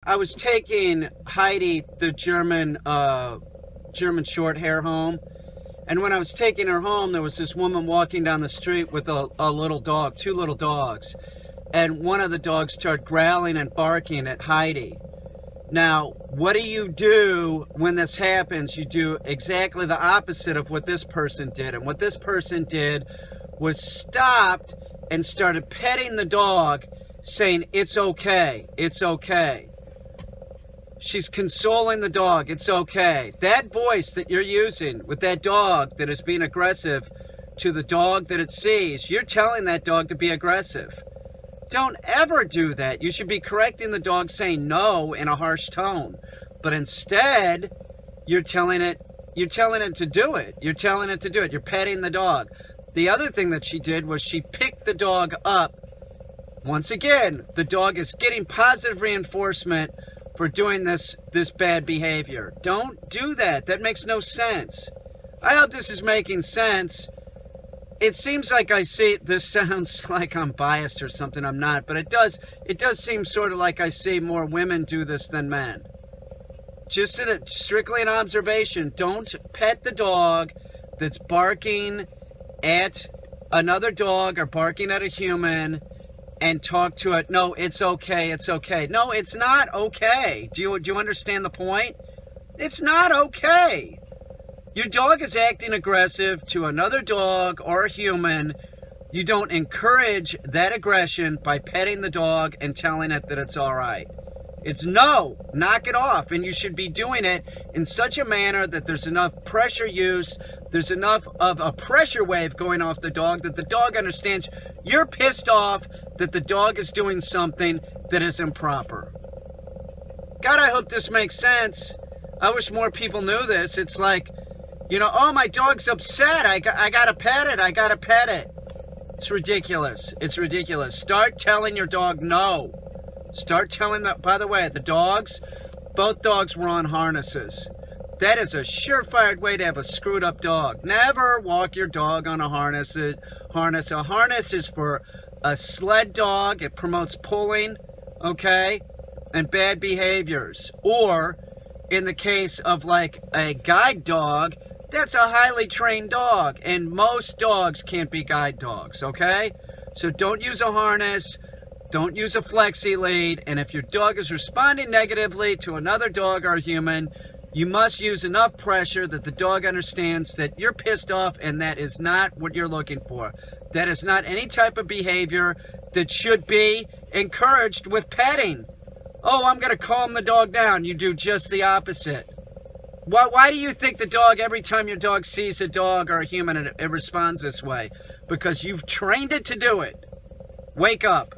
I was taking Heidi, the German short hair, home. And when I was taking her home, there was this woman walking down the street with a little dog, two little dogs. And one of the dogs started growling and barking at Heidi. Now, what do you do when this happens? You do exactly the opposite of what this person did. And what this person did was stopped and started petting the dog, saying, "It's okay, it's okay." She's consoling the dog. It's okay. That voice that you're using with that dog that is being aggressive to the dog that it sees, you're telling that dog to be aggressive. Don't ever do that. You should be correcting the dog, saying no in a harsh tone. But instead, you're telling it to do it. You're telling it to do it. You're petting the dog. The other thing that she did was she picked the dog up. Once again, the dog is getting positive reinforcement for doing this bad behavior. Don't do that. That makes no sense. I hope this is making sense. It seems like I see, this sounds like I'm biased or something. I'm not, but it does seem sort of like I see more women do this than men. Just strictly an observation. Don't pet the dog that's barking at another dog or barking at a human and talk to it. No, it's okay, it's okay. No, it's not okay. Do you understand the point? It's not okay. Your dog is acting aggressive to another dog or a human. You don't encourage that aggression by petting the dog and telling it that it's all right. It's no, knock it off. And you should be doing it in such a manner that there's enough pressure used, there's enough of a pressure wave going off the dog that the dog understands you're pissed off that the dog is doing something that is improper. God, I hope this makes sense. I wish more people knew this. It's like, oh, my dog's upset. I gotta pet it. I gotta pet it. It's ridiculous. It's ridiculous. Start telling your dog no. Start telling that. By the way, both dogs were on harnesses. That is a surefire way to have a screwed up dog. Never walk your dog on a harness. A harness is for a sled dog. It promotes pulling, okay, and bad behaviors. Or in the case of like a guide dog, that's a highly trained dog, and most dogs can't be guide dogs, okay? So don't use a harness, don't use a flexi lead, and if your dog is responding negatively to another dog or human, you must use enough pressure that the dog understands that you're pissed off, and that is not what you're looking for. That is not any type of behavior that should be encouraged with petting. Oh, I'm going to calm the dog down. You do just the opposite. Why do you think the dog, every time your dog sees a dog or a human, it responds this way? Because you've trained it to do it. Wake up.